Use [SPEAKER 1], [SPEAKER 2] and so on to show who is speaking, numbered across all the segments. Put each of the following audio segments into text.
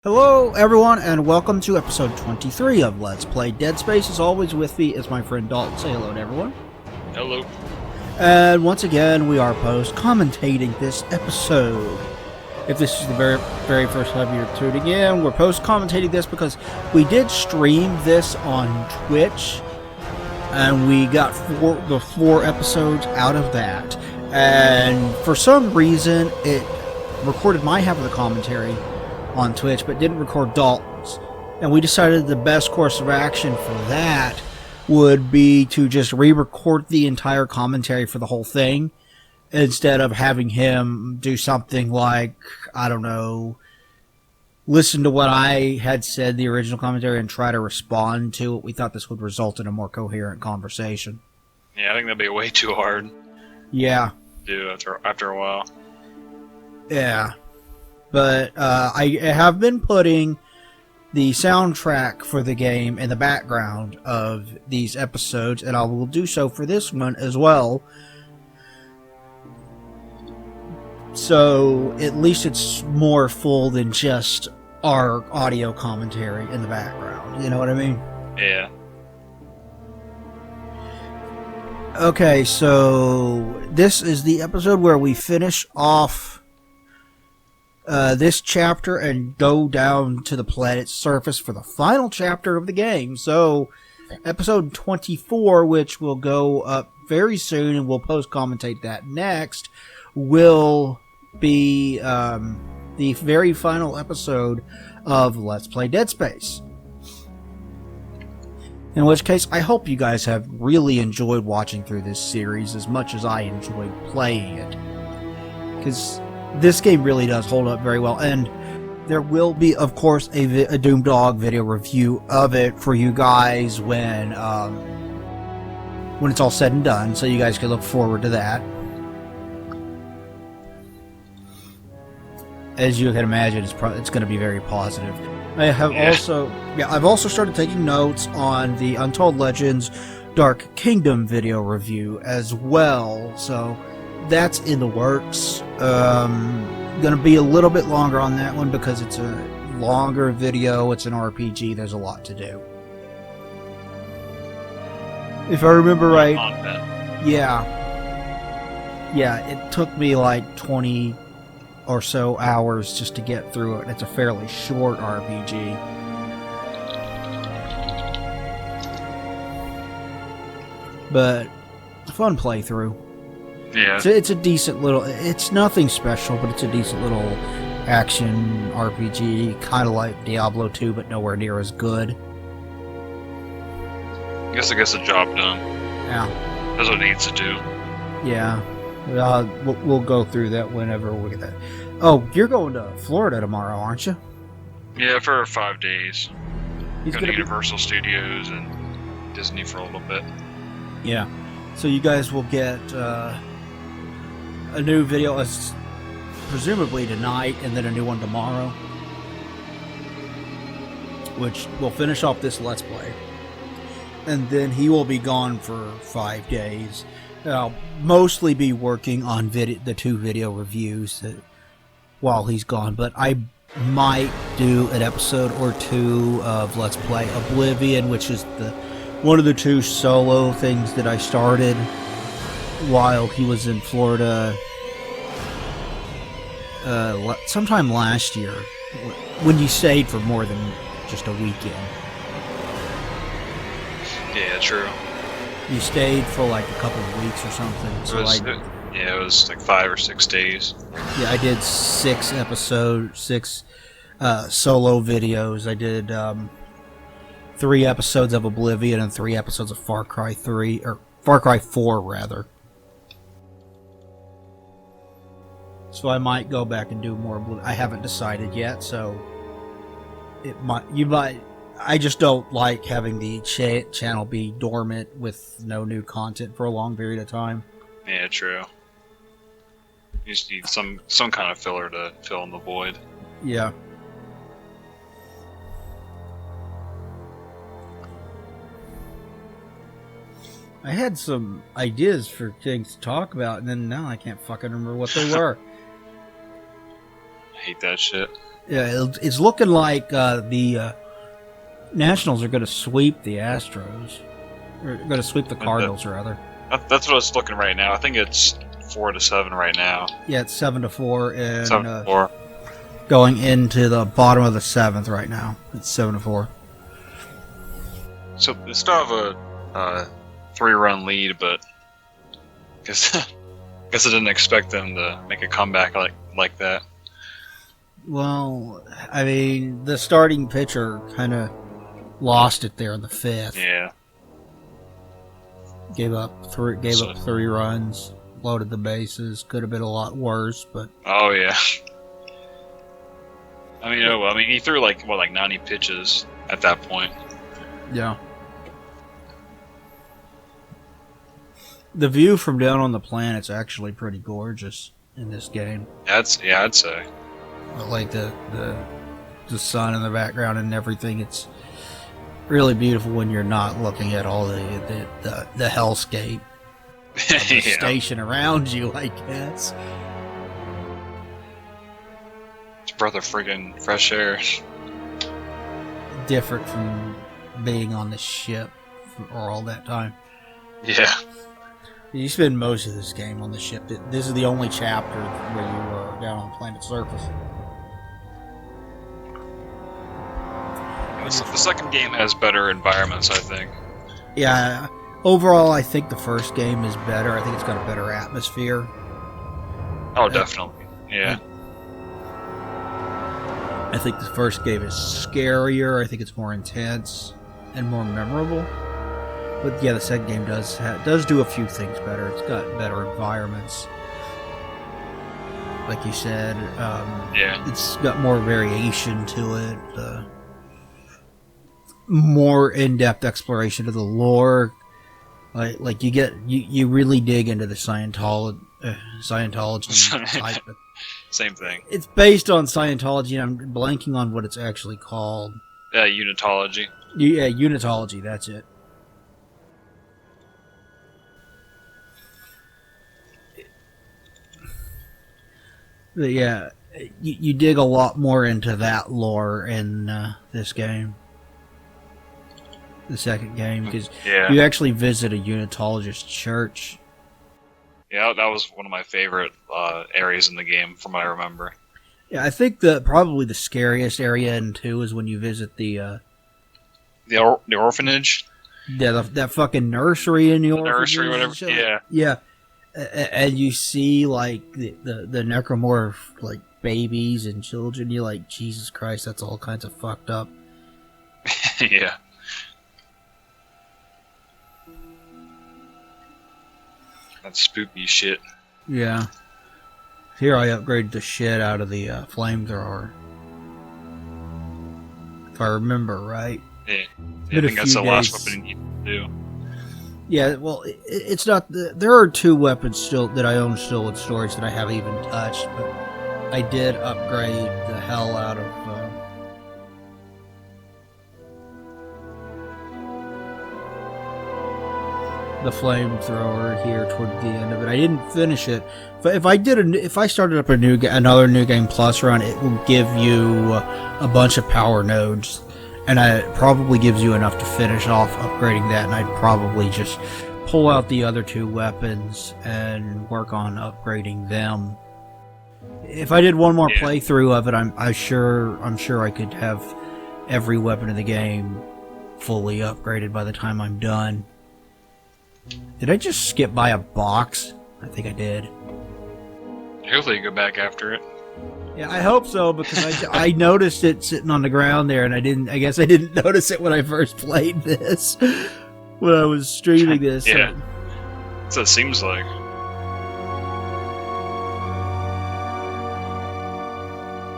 [SPEAKER 1] Hello, everyone, and welcome to episode 23 of Let's Play Dead Space. As always, with me is my friend Dalton. Say hello to everyone.
[SPEAKER 2] Hello.
[SPEAKER 1] And once again, we are post-commentating this episode. If this is the very first time you're tuning in, we're post-commentating this because we did stream this on Twitch, and we got four episodes out of that. And for some reason, it recorded my half of the commentary on Twitch, but didn't record Dalton's. And we decided the best course of action for that would be to just re-record the entire commentary for the whole thing, instead of having him do something like, I don't know, listen to what I had said, the original commentary, and try to respond to it. We thought this would result in a more coherent conversation.
[SPEAKER 2] Yeah, I think that'd be way too hard
[SPEAKER 1] Yeah.
[SPEAKER 2] to do after a while.
[SPEAKER 1] Yeah. But I have been putting the soundtrack for the game in the background of these episodes, and I will do so for this one as well. So at least it's more full than just our audio commentary in the background. You know what I mean?
[SPEAKER 2] Yeah.
[SPEAKER 1] Okay, so this is the episode where we finish off this chapter and go down to the planet's surface for the final chapter of the game. So, episode 24, which will go up very soon, and we'll post-commentate that next, will be the very final episode of Let's Play Dead Space. In which case, I hope you guys have really enjoyed watching through this series as much as I enjoyed playing it. Because this game really does hold up very well, and there will be, of course, a Doom Dog video review of it for you guys when it's all said and done, so you guys can look forward to that. As you can imagine, it's going to be very positive. I've also started taking notes on the Untold Legends Dark Kingdom video review as well, so that's in the works. Gonna be a little bit longer on that one because it's a longer video. It's an RPG. There's a lot to do. If I remember right, yeah, it took me like 20 or so hours just to get through it. It's a fairly short RPG. But a fun playthrough.
[SPEAKER 2] Yeah.
[SPEAKER 1] It's a decent little... It's nothing special, but it's a decent little action RPG, kind of like Diablo 2, but nowhere near as good.
[SPEAKER 2] I guess it gets the job done.
[SPEAKER 1] Yeah.
[SPEAKER 2] That's what it needs to do.
[SPEAKER 1] Yeah. We'll go through that whenever we get that. Oh, you're going to Florida tomorrow, aren't you?
[SPEAKER 2] Yeah, for 5 days.
[SPEAKER 1] He's
[SPEAKER 2] Go to
[SPEAKER 1] gonna
[SPEAKER 2] Universal Studios and Disney for a little bit.
[SPEAKER 1] Yeah. So you guys will get a new video, presumably tonight, and then a new one tomorrow, which will finish off this Let's Play. And then he will be gone for 5 days. I'll mostly be working on the 2 video reviews while he's gone, but I might do an episode or 2 of Let's Play Oblivion, which is one of the 2 solo things that I started while he was in Florida sometime last year, when you stayed for more than just a weekend.
[SPEAKER 2] Yeah, true.
[SPEAKER 1] You stayed for like a couple of weeks or something. So
[SPEAKER 2] it was like 5 or 6 days.
[SPEAKER 1] Yeah, I did 6 solo videos. I did 3 episodes of Oblivion and 3 episodes of Far Cry 3, or Far Cry 4 rather. So I might go back and do more Oblivion. I haven't decided yet, so you might. I just don't like having the channel be dormant with no new content for a long period of time.
[SPEAKER 2] Yeah, true. You just need some kind of filler to fill in the void.
[SPEAKER 1] Yeah. I had some ideas for things to talk about, and then now I can't fucking remember what they were.
[SPEAKER 2] I hate that shit.
[SPEAKER 1] Yeah, it's looking like the Nationals are going to sweep the Astros. Or going to sweep the Cardinals, rather.
[SPEAKER 2] That's what it's looking right now. I think it's 4-7 right now.
[SPEAKER 1] Yeah, it's 7-4, and
[SPEAKER 2] 7-4.
[SPEAKER 1] Going into the bottom of the 7th right now. It's 7-4.
[SPEAKER 2] So they still have a 3-run lead, but guess I didn't expect them to make a comeback like that.
[SPEAKER 1] Well, I mean, the starting pitcher kind of lost it there in the 5th.
[SPEAKER 2] Yeah.
[SPEAKER 1] Gave up 3 runs, loaded the bases. Could have been a lot worse, but
[SPEAKER 2] oh yeah. I mean, he threw like 90 pitches at that point.
[SPEAKER 1] Yeah. The view from down on the planet's actually pretty gorgeous in this game.
[SPEAKER 2] I'd say.
[SPEAKER 1] Like the sun in the background and everything. It's really beautiful when you're not looking at all the hellscape of the station around you, I guess.
[SPEAKER 2] It's a breath of friggin' fresh air.
[SPEAKER 1] Different from being on the ship for all that time.
[SPEAKER 2] Yeah.
[SPEAKER 1] You spend most of this game on the ship. This is the only chapter where you are down on the planet's surface.
[SPEAKER 2] The second game has better environments, I think.
[SPEAKER 1] Yeah, overall, I think the first game is better. I think it's got a better atmosphere.
[SPEAKER 2] Oh, definitely. Yeah.
[SPEAKER 1] I think the first game is scarier. I think it's more intense and more memorable. But yeah, the second game does do a few things better. It's got better environments, like you said.
[SPEAKER 2] Yeah.
[SPEAKER 1] It's got more variation to it. More in-depth exploration of the lore. Like you really dig into the Scientology type.
[SPEAKER 2] Same thing.
[SPEAKER 1] It's based on Scientology, and I'm blanking on what it's actually called.
[SPEAKER 2] Unitology.
[SPEAKER 1] Yeah, Unitology. That's it. But yeah, you dig a lot more into that lore in this game. The second game, because you actually visit a Unitologist church.
[SPEAKER 2] Yeah, that was one of my favorite areas in the game, from what I remember.
[SPEAKER 1] Yeah, I think probably the scariest area in 2 is when you visit the
[SPEAKER 2] orphanage.
[SPEAKER 1] Yeah, that fucking nursery in the orphanage.
[SPEAKER 2] Nursery, whatever. Yeah.
[SPEAKER 1] Yeah, and you see like the necromorph like babies and children. You're like, Jesus Christ, that's all kinds of fucked up.
[SPEAKER 2] Yeah. That's spooky shit.
[SPEAKER 1] Yeah. Here I upgraded the shit out of the flamethrower. If I remember right.
[SPEAKER 2] Yeah. I think that's the last weapon you need to do.
[SPEAKER 1] Yeah, well, it's not... There are 2 weapons still that I own still in storage that I haven't even touched, but I did upgrade the hell out of... the flamethrower here toward the end of it. I didn't finish it. If I started up another New Game Plus run, it will give you a bunch of power nodes, and it probably gives you enough to finish off upgrading that. And I'd probably just pull out the other 2 weapons and work on upgrading them. If I did one more playthrough of it, I'm sure I could have every weapon in the game fully upgraded by the time I'm done. Did I just skip by a box? I think I did.
[SPEAKER 2] Hopefully you go back after it.
[SPEAKER 1] Yeah, I hope so, because I noticed it sitting on the ground there, and I guess I didn't notice it when I first played this. When I was streaming this.
[SPEAKER 2] Yeah. So it seems like.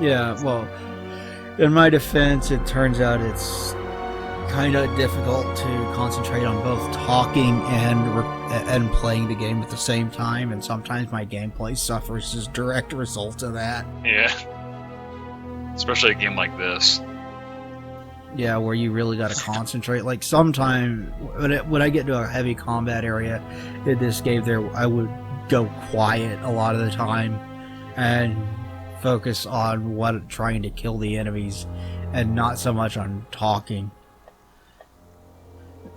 [SPEAKER 1] Yeah, well, in my defense, it turns out it's kind of difficult to concentrate on both talking and playing the game at the same time, and sometimes my gameplay suffers as a direct result of that.
[SPEAKER 2] Yeah. Especially a game like this.
[SPEAKER 1] Yeah, where you really got to concentrate. Like, sometime when I get to a heavy combat area in this game, I would go quiet a lot of the time and focus on trying to kill the enemies and not so much on talking.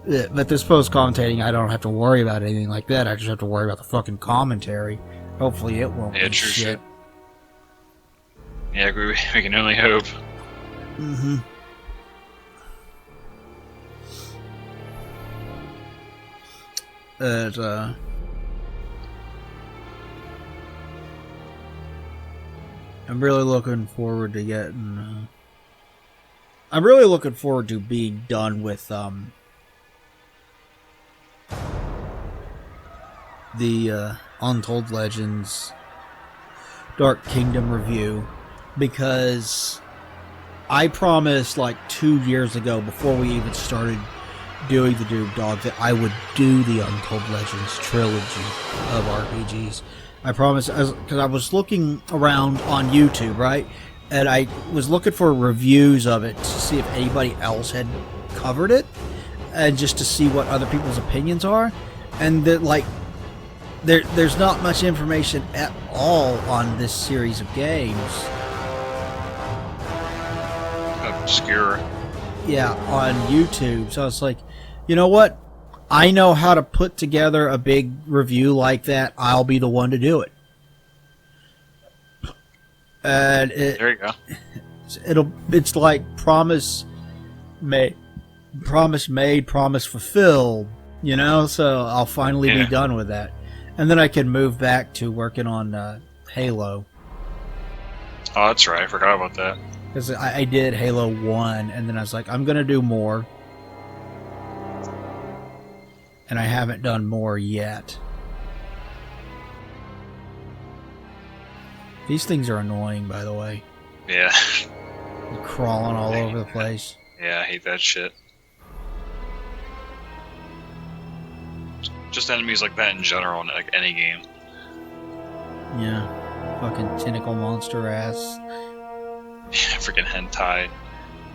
[SPEAKER 1] But this post-commentating, I don't have to worry about anything like that. I just have to worry about the fucking commentary. Hopefully it won't be
[SPEAKER 2] true
[SPEAKER 1] shit.
[SPEAKER 2] Yeah, we can only hope.
[SPEAKER 1] Mm-hmm. I'm really looking forward to getting... I'm really looking forward to being done with the Untold Legends Dark Kingdom review, because I promised like 2 years ago, before we even started doing the Doom Dog, that I would do the Untold Legends trilogy of RPGs. I promised, because I was looking around on YouTube, right? And I was looking for reviews of it to see if anybody else had covered it, and just to see what other people's opinions are. And that, like, there's not much information at all on this series of games.
[SPEAKER 2] Obscure.
[SPEAKER 1] Yeah, on YouTube. So it's like, you know what? I know how to put together a big review like that. I'll be the one to do it. And
[SPEAKER 2] there you go.
[SPEAKER 1] It's like promise made, promise fulfilled. You know, so I'll finally be done with that, and then I can move back to working on Halo.
[SPEAKER 2] Oh, that's right. I forgot about that.
[SPEAKER 1] Because I did Halo 1, and then I was like, I'm going to do more. And I haven't done more yet. These things are annoying, by the way.
[SPEAKER 2] Yeah.
[SPEAKER 1] They're crawling all over the place.
[SPEAKER 2] Yeah, I hate that shit. Just enemies like that in general in like any game.
[SPEAKER 1] Yeah. Fucking tentacle monster ass.
[SPEAKER 2] Yeah, freaking hentai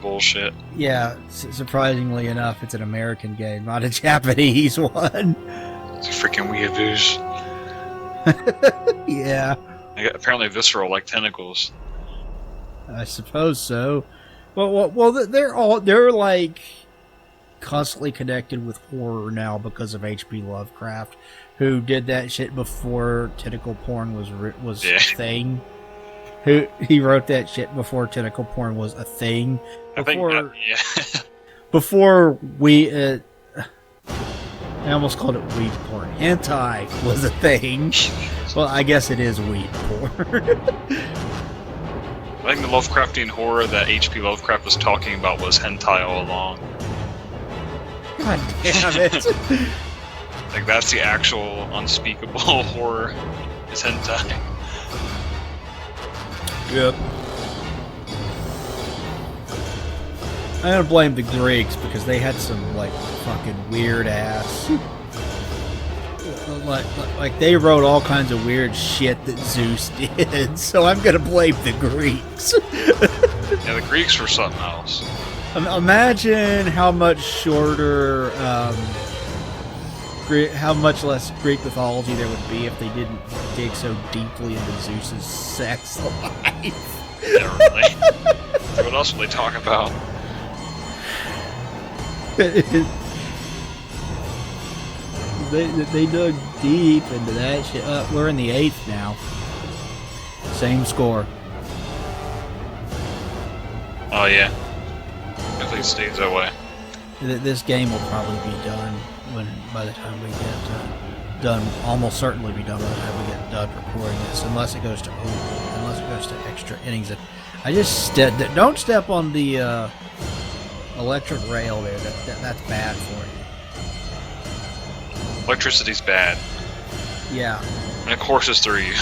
[SPEAKER 2] bullshit.
[SPEAKER 1] Yeah, surprisingly enough, it's an American game, not a Japanese one.
[SPEAKER 2] It's freaking weeaboos.
[SPEAKER 1] Yeah.
[SPEAKER 2] Apparently visceral, like tentacles.
[SPEAKER 1] I suppose so. Well, they're like constantly connected with horror now because of H.P. Lovecraft, who did that shit before tentacle porn was a thing. He wrote that shit before tentacle porn was a thing. Before we, I almost called it weed porn. Hentai was a thing. Well, I guess it is weed porn.
[SPEAKER 2] I think the Lovecraftian horror that H.P. Lovecraft was talking about was hentai all along.
[SPEAKER 1] God damn it.
[SPEAKER 2] Like, that's the actual unspeakable horror, is hentai.
[SPEAKER 1] Yep. I'm gonna blame the Greeks because they had some, like, fucking weird ass... Like they wrote all kinds of weird shit that Zeus did, so I'm gonna blame the Greeks.
[SPEAKER 2] Yeah, the Greeks were something else.
[SPEAKER 1] Imagine how much shorter, how much less Greek mythology there would be if they didn't dig so deeply into Zeus's sex life.
[SPEAKER 2] Yeah, really. What else will they talk about?
[SPEAKER 1] They dug deep into that shit. We're in the 8th now. Same score.
[SPEAKER 2] Oh yeah. Definitely stays that way.
[SPEAKER 1] This game will probably be done by the time we get done. Almost certainly be done by the time we get done recording this, unless it goes to extra innings. I just don't step on the electric rail there. That's bad for you.
[SPEAKER 2] Electricity's bad.
[SPEAKER 1] Yeah.
[SPEAKER 2] And it courses through you.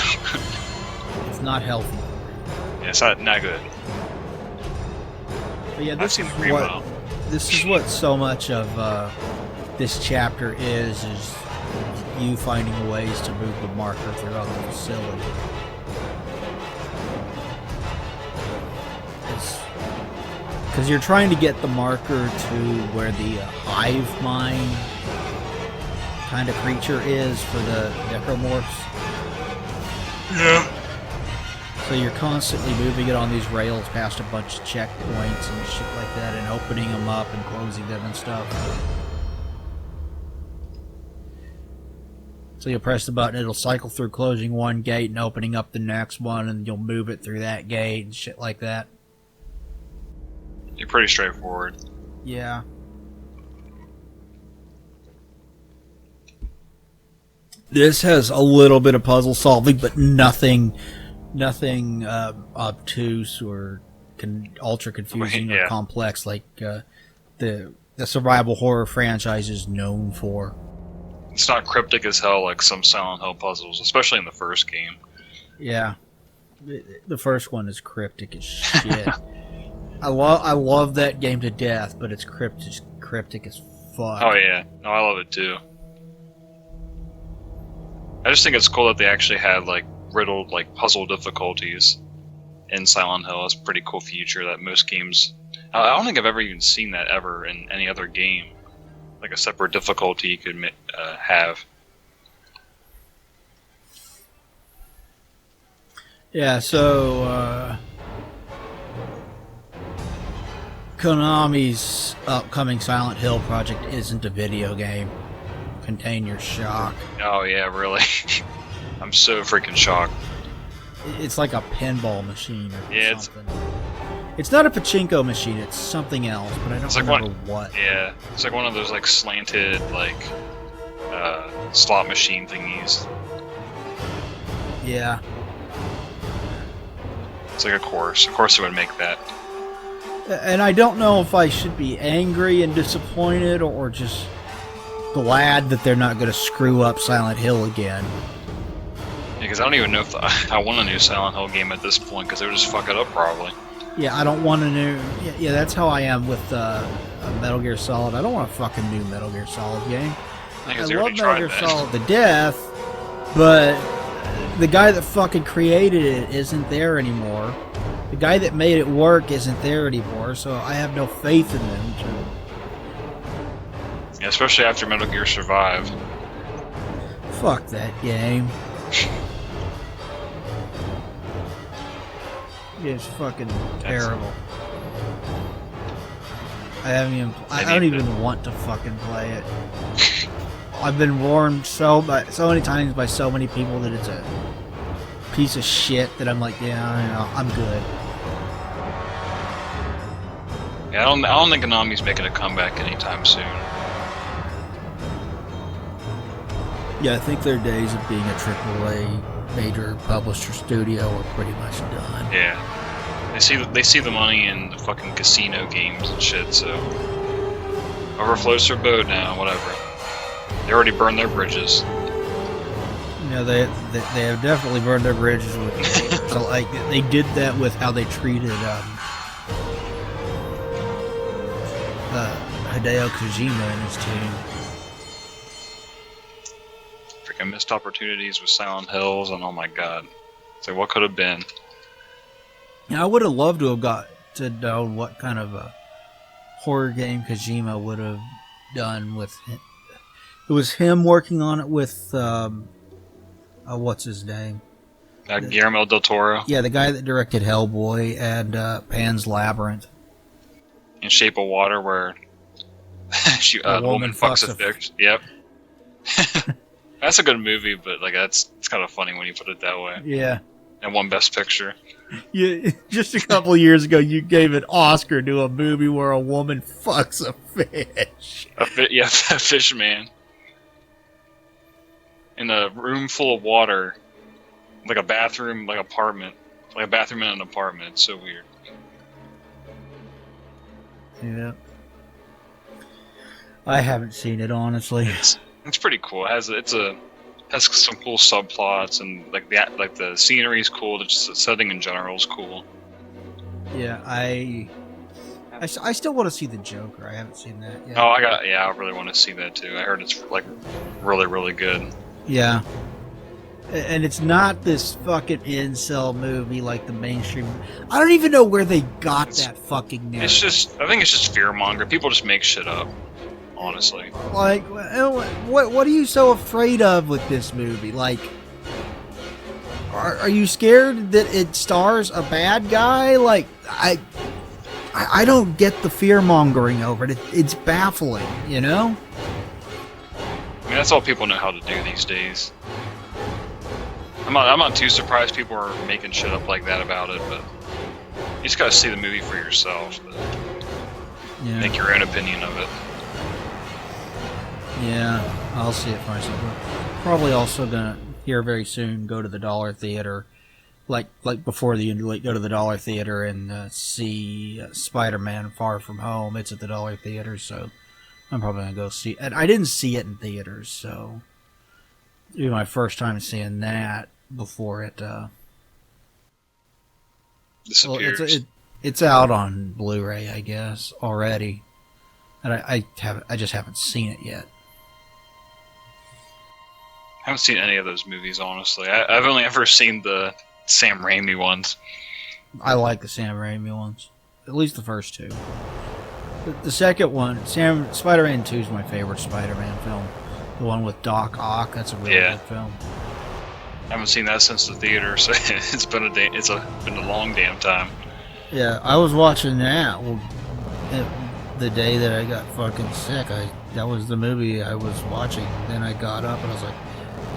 [SPEAKER 1] It's not healthy.
[SPEAKER 2] Yeah, it's not good.
[SPEAKER 1] But yeah, this is what so much of this chapter is you finding ways to move the marker throughout the facility. Because you're trying to get the marker to where the hive mind kind of creature is for the necromorphs.
[SPEAKER 2] Yeah.
[SPEAKER 1] So you're constantly moving it on these rails past a bunch of checkpoints and shit like that, and opening them up and closing them and stuff. So you'll press the button, it'll cycle through closing one gate and opening up the next one, and you'll move it through that gate and shit like that.
[SPEAKER 2] You're pretty straightforward.
[SPEAKER 1] Yeah. This has a little bit of puzzle solving, but nothing obtuse or ultra confusing or complex like the survival horror franchise is known for.
[SPEAKER 2] It's not cryptic as hell like some Silent Hill puzzles, especially in the first game.
[SPEAKER 1] Yeah, the first one is cryptic as shit. I love that game to death, but it's cryptic as fuck.
[SPEAKER 2] Oh yeah, no, I love it too. I just think it's cool that they actually had like riddled like puzzle difficulties in Silent Hill. It's a pretty cool feature that most games. I don't think I've ever even seen that ever in any other game. Like a separate difficulty you could have.
[SPEAKER 1] Yeah, so Konami's upcoming Silent Hill project isn't a video game. Contain your shock.
[SPEAKER 2] Oh yeah, really? I'm so freaking shocked.
[SPEAKER 1] It's like a pinball machine or something. It's not a pachinko machine, it's something else, but I don't remember what.
[SPEAKER 2] Yeah, it's like one of those like slanted like slot machine thingies.
[SPEAKER 1] Yeah.
[SPEAKER 2] It's like a course. Of course it would make that.
[SPEAKER 1] And I don't know if I should be angry and disappointed or just glad that they're not going to screw up Silent Hill again.
[SPEAKER 2] Yeah, because I don't even know if I want a new Silent Hill game at this point, because they would just fuck it up probably.
[SPEAKER 1] Yeah, I don't want a new... Yeah, that's how I am with Metal Gear Solid. I don't want a fucking new Metal Gear Solid game. I love Metal Gear Solid to death, but the guy that fucking created it isn't there anymore. The guy that made it work isn't there anymore, so I have no faith in them to...
[SPEAKER 2] Yeah, especially after Metal Gear Survive.
[SPEAKER 1] Fuck that game. It's fucking terrible. I don't even want to fucking play it. I've been warned so many times by so many people that it's a piece of shit that I'm like, yeah, I'm good.
[SPEAKER 2] Yeah, I don't think Konami's making a comeback anytime soon.
[SPEAKER 1] Yeah, I think their days of being a AAA major publisher studio are pretty much done.
[SPEAKER 2] Yeah. They see the money in the fucking casino games and shit, so overflows their boat now, whatever. They already burned their bridges.
[SPEAKER 1] Yeah, they have definitely burned their bridges with so like they did that with how they treated Hideo Kojima and his team.
[SPEAKER 2] Freaking missed opportunities with Silent Hills, and oh my god. It's like, what could have been?
[SPEAKER 1] Yeah, I would have loved to have got to know what kind of a horror game Kojima would have done with him. It was him working on it with, what's his name?
[SPEAKER 2] Guillermo del Toro.
[SPEAKER 1] Yeah, the guy that directed Hellboy and Pan's Labyrinth.
[SPEAKER 2] In Shape of Water, where a woman fucks a fish. Yep. That's a good movie, but like it's kind of funny when you put it that way.
[SPEAKER 1] Yeah.
[SPEAKER 2] And won Best Picture.
[SPEAKER 1] Yeah, just a couple years ago, you gave an Oscar to a movie where a woman fucks a fish.
[SPEAKER 2] A fish man. In a room full of water, like a bathroom, like apartment, like a bathroom in an apartment. It's so weird.
[SPEAKER 1] Yeah. I haven't seen it, honestly.
[SPEAKER 2] It's pretty cool. It has some cool subplots, and like the scenery is cool. Just the setting in general is cool.
[SPEAKER 1] Yeah, I still want to see the Joker. I haven't seen that yet.
[SPEAKER 2] Oh, I really want to see that too. I heard it's like really, really good.
[SPEAKER 1] Yeah. And it's not this fucking incel movie like the mainstream. I don't even know where they got that fucking narrative.
[SPEAKER 2] I think it's just fearmonger. People just make shit up. Honestly.
[SPEAKER 1] Like, what are you so afraid of with this movie? Like, are you scared that it stars a bad guy? Like, I don't get the fear mongering over it. It's baffling, you know?
[SPEAKER 2] I mean, that's all people know how to do these days. I'm not too surprised people are making shit up like that about it, but you just gotta see the movie for yourself.
[SPEAKER 1] Yeah.
[SPEAKER 2] Make your own opinion of it.
[SPEAKER 1] Yeah, I'll see it for myself. Probably also gonna here very soon go to the Dollar Theater, like before the end, like go to the Dollar Theater and see Spider-Man: Far From Home. It's at the Dollar Theater, so I'm probably gonna go see. And I didn't see it in theaters, so it'll be my first time seeing that before it.
[SPEAKER 2] Disappears.
[SPEAKER 1] Well, it's out on Blu-ray, I guess, already, and I just haven't seen it yet.
[SPEAKER 2] I haven't seen any of those movies, honestly. I've only ever seen the Sam Raimi ones.
[SPEAKER 1] I like the Sam Raimi ones, at least the first two. The second one, Spider-Man 2 is my favorite Spider-Man film. The one with Doc Ock, that's a really good film.
[SPEAKER 2] I haven't seen that since the theater, so it's been a long damn time.
[SPEAKER 1] Yeah, I was watching that. Well, the day that I got fucking sick, that was the movie I was watching. Then I got up and I was like,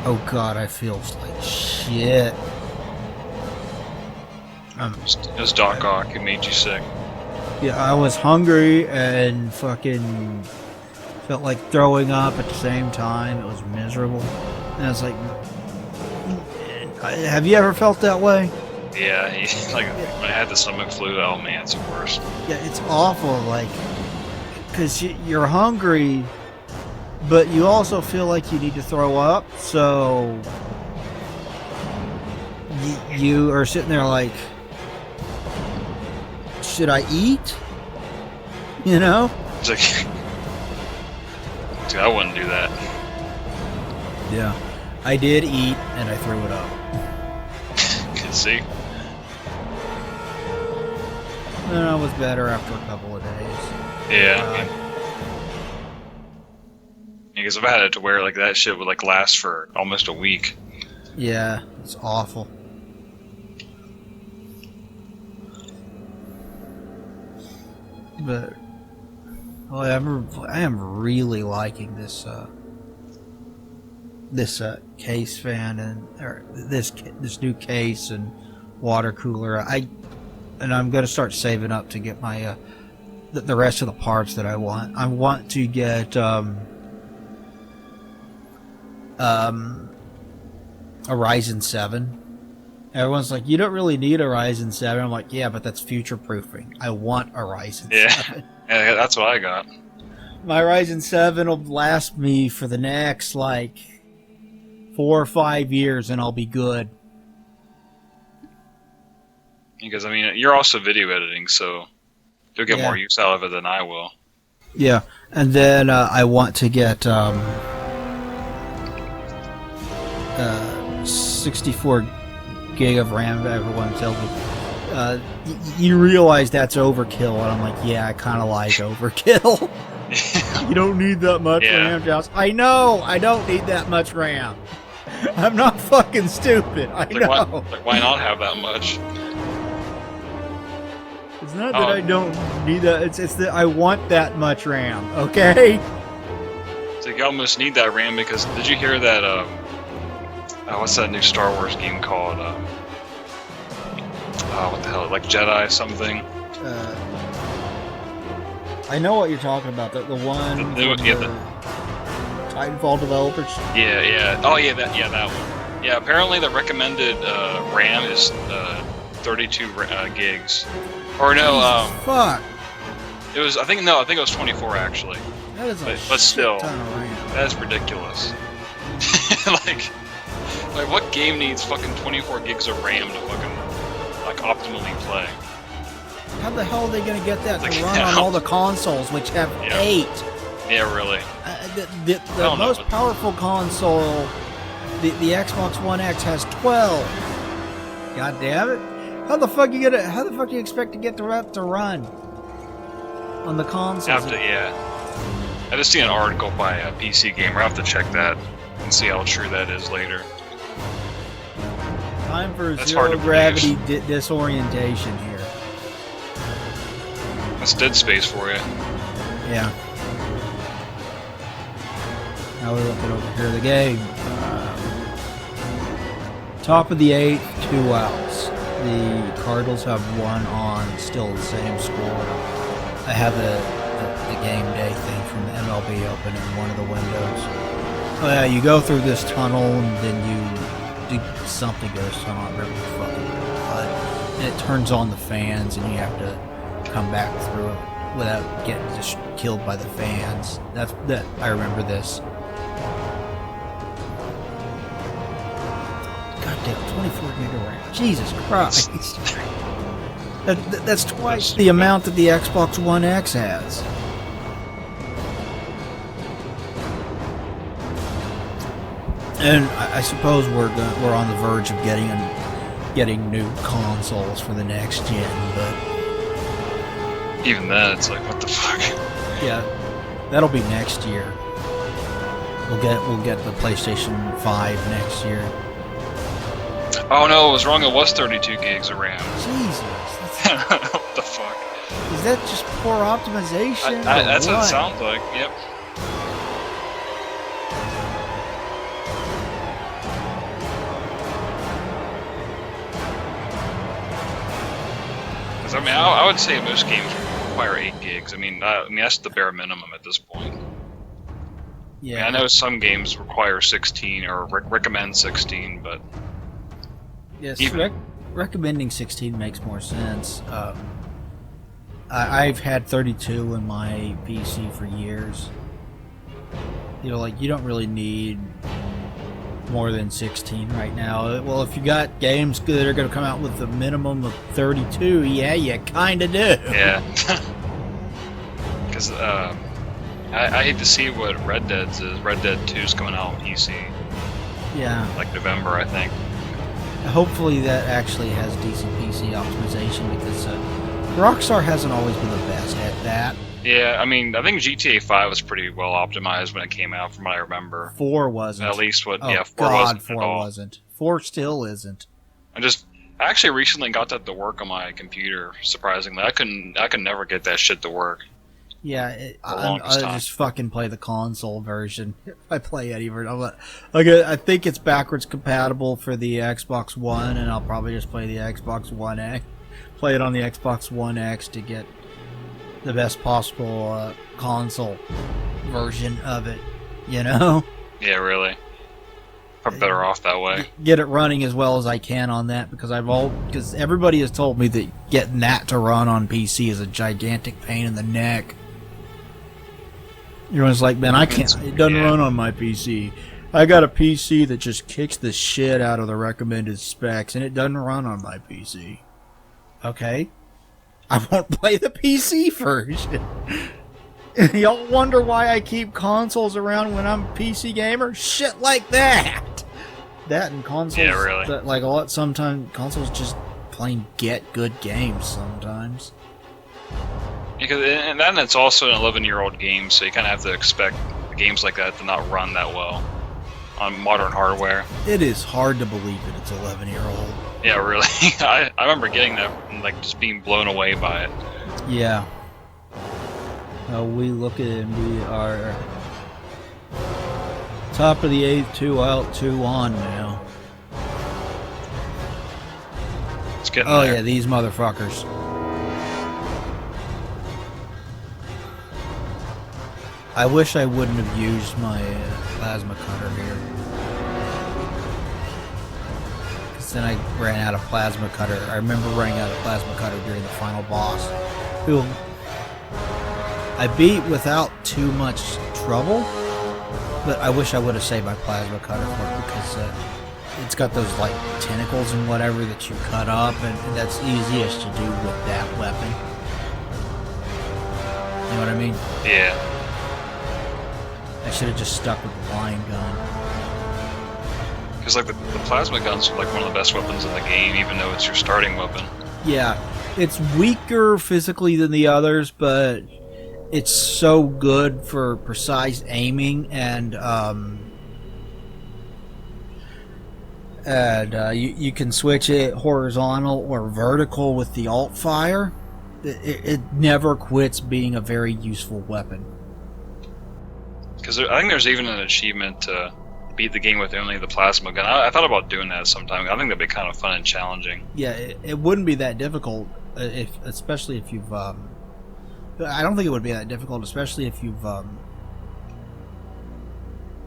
[SPEAKER 1] oh god, I feel like shit.
[SPEAKER 2] It was Doc Ock who made you sick.
[SPEAKER 1] Yeah, I was hungry and fucking felt like throwing up at the same time. It was miserable. And I was like, have you ever felt that way?
[SPEAKER 2] Yeah, like when I had the stomach flu, oh man, it's the worst.
[SPEAKER 1] Yeah, it's awful, like, because you're hungry, but you also feel like you need to throw up, so you are sitting there like, should I eat? You know?
[SPEAKER 2] It's like, dude, I wouldn't do that.
[SPEAKER 1] Yeah. I did eat, and I threw it up.
[SPEAKER 2] Can see.
[SPEAKER 1] And I was better after a couple of days.
[SPEAKER 2] Yeah. Because I've had it to where like that shit would like last for almost a week.
[SPEAKER 1] Yeah, it's awful. But well, I am really liking this case fan or this new case and water cooler. And I'm gonna start saving up to get my the rest of the parts that I want. I want to get a Ryzen 7. Everyone's like, you don't really need a Ryzen 7. I'm like, yeah, but that's future proofing. I want a Ryzen 7.
[SPEAKER 2] Yeah, that's what I got.
[SPEAKER 1] My Ryzen 7 will last me for the next like 4 or 5 years, and I'll be good.
[SPEAKER 2] Because I mean, you're also video editing, so you'll get more use out of it than I will.
[SPEAKER 1] Yeah, and then I want to get 64 gig of RAM. Everyone tells me you realize that's overkill, and I'm like, yeah, I kind of like overkill. You don't need that much RAM, Josh. I know, I don't need that much RAM. I'm not fucking stupid. I know.
[SPEAKER 2] Why not have that much?
[SPEAKER 1] It's not that I don't need that. It's that I want that much RAM. Okay.
[SPEAKER 2] So you almost need that RAM because did you hear that? What's that new Star Wars game called? What the hell? Like Jedi something?
[SPEAKER 1] I know what you're talking about. The one. The Titanfall developers.
[SPEAKER 2] Yeah. Oh yeah, that one. Yeah, apparently the recommended RAM is 32 gigs. Or no,
[SPEAKER 1] fuck.
[SPEAKER 2] It was. I think it was 24 actually.
[SPEAKER 1] That is a
[SPEAKER 2] but still,
[SPEAKER 1] ton of RAM.
[SPEAKER 2] That's ridiculous. like what game needs fucking 24 gigs of RAM to fucking like optimally play?
[SPEAKER 1] How the hell are they gonna get that to run on all the consoles, which have 8?
[SPEAKER 2] Yeah, really.
[SPEAKER 1] The most powerful console, the Xbox One X, has 12. God damn it! How the fuck do you expect to get the rep to run on the consoles?
[SPEAKER 2] I just seen an article by a PC Gamer. I have to check that and see how true that is later.
[SPEAKER 1] Time for
[SPEAKER 2] That's hard
[SPEAKER 1] zero
[SPEAKER 2] to
[SPEAKER 1] gravity disorientation here.
[SPEAKER 2] That's Dead Space for you.
[SPEAKER 1] Yeah. Now we're looking over here. The game. Top of the 8th, 2 outs. The Cardinals have 1 on, still the same score. I have the game day thing from the MLB open in one of the windows. Oh yeah, you go through this tunnel and then you do something goes on. I don't remember the fucking what. And it turns on the fans and you have to come back through it without getting just killed by the fans. That I remember this. Goddamn, 24 gig of RAM. Jesus Christ. That's twice the amount that the Xbox One X has. And I suppose we're on the verge of getting new consoles for the next gen, but
[SPEAKER 2] even then, it's like, what the fuck?
[SPEAKER 1] Yeah, that'll be next year. We'll get the PlayStation 5 next year.
[SPEAKER 2] Oh no, I was wrong. It was 32 gigs of RAM.
[SPEAKER 1] Jesus,
[SPEAKER 2] What the fuck?
[SPEAKER 1] is that just poor optimization?
[SPEAKER 2] That's what it sounds like. Yep. I mean, I would say most games require 8 gigs. I mean, that's the bare minimum at this point.
[SPEAKER 1] Yeah,
[SPEAKER 2] I mean, I know some games require 16 or recommend 16, but
[SPEAKER 1] yes,
[SPEAKER 2] even
[SPEAKER 1] recommending 16 makes more sense. I've had 32 in my PC for years. You know, like you don't really need more than 16 right now. Well, if you got games that are going to come out with a minimum of 32, yeah, you kind of do.
[SPEAKER 2] yeah. Because I hate to see what Red Dead's is. Red Dead 2 is coming out on PC,
[SPEAKER 1] Yeah.
[SPEAKER 2] like November, I think.
[SPEAKER 1] Hopefully that actually has decent PC optimization because Rockstar hasn't always been the best at that.
[SPEAKER 2] Yeah, I mean, I think GTA 5 was pretty well optimized when it came out, from what I remember.
[SPEAKER 1] 4 wasn't.
[SPEAKER 2] At least what,
[SPEAKER 1] Oh,
[SPEAKER 2] yeah, 4
[SPEAKER 1] God,
[SPEAKER 2] wasn't
[SPEAKER 1] 4
[SPEAKER 2] at all.
[SPEAKER 1] wasn't. 4 still isn't.
[SPEAKER 2] I actually recently got that to work on my computer. Surprisingly, I could never get that shit to work.
[SPEAKER 1] Yeah,
[SPEAKER 2] The
[SPEAKER 1] I
[SPEAKER 2] longest time.
[SPEAKER 1] just fucking play the console version. If I play any version, I think it's backwards compatible for the Xbox One, and I'll probably just play the Xbox One X. Play it on the Xbox One X to get the best possible console version of it. You know,
[SPEAKER 2] Yeah, really. Probably better off that way.
[SPEAKER 1] get it running as well as I can on that because because everybody has told me that getting that to run on PC is a gigantic pain in the neck. Everyone's like, man, I can't. It doesn't
[SPEAKER 2] Yeah.
[SPEAKER 1] run on my PC. I got a PC that just kicks the shit out of the recommended specs, and it doesn't run on my PC. Okay, I won't play the PC version. Y'all wonder why I keep consoles around when I'm a PC gamer? Shit like that. That and consoles.
[SPEAKER 2] Yeah, really.
[SPEAKER 1] Like a lot. Sometimes consoles just plain get good games. Sometimes.
[SPEAKER 2] Because and then it's also an 11-year-old game, so you kind of have to expect games like that to not run that well on modern hardware.
[SPEAKER 1] It is hard to believe that it's 11-year-old.
[SPEAKER 2] Yeah, really. I remember getting that and like just being blown away by it.
[SPEAKER 1] Yeah. We look at it and we are top of the 8th, 2 out, 2 on now.
[SPEAKER 2] It's getting
[SPEAKER 1] Oh
[SPEAKER 2] there.
[SPEAKER 1] yeah, these motherfuckers. I wish I wouldn't have used my plasma cutter here. Because then I ran out of plasma cutter. I remember running out of plasma cutter during the final boss, who I beat without too much trouble, but I wish I would have saved my plasma cutter for it because it's got those like tentacles and whatever that you cut up, and that's easiest to do with that weapon. You know what I mean?
[SPEAKER 2] Yeah.
[SPEAKER 1] I should have just stuck with the line gun.
[SPEAKER 2] Because like the plasma gun's like one of the best weapons in the game, even though it's your starting weapon.
[SPEAKER 1] Yeah, it's weaker physically than the others, but it's so good for precise aiming and And you can switch it horizontal or vertical with the alt fire. It never quits being a very useful weapon.
[SPEAKER 2] Because I think there's even an achievement to beat the game with only the plasma gun. I thought about doing that sometime. I think that'd be kind of fun and challenging.
[SPEAKER 1] Yeah, it wouldn't be that difficult, especially if you've. I don't think it would be that difficult, especially if you've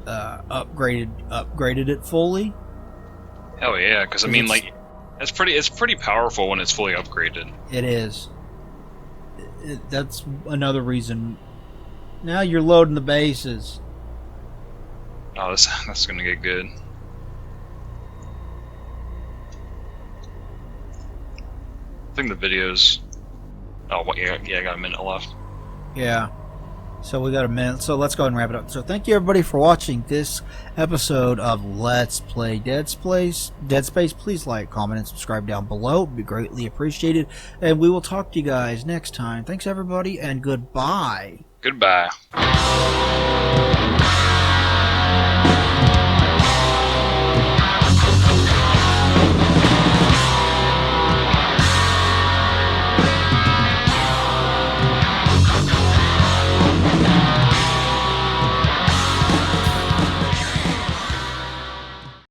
[SPEAKER 1] upgraded it fully.
[SPEAKER 2] Hell yeah! Because I mean, like, it's pretty powerful when it's fully upgraded.
[SPEAKER 1] It is. That's another reason. Now you're loading the bases.
[SPEAKER 2] Oh, that's gonna get good. I think the videos. Oh, yeah, I got a minute left.
[SPEAKER 1] Yeah. So we got a minute. So let's go ahead and wrap it up. So thank you everybody for watching this episode of Let's Play Dead Space. Please like, comment, and subscribe down below. It would be greatly appreciated. And we will talk to you guys next time. Thanks everybody, and goodbye.
[SPEAKER 2] Goodbye.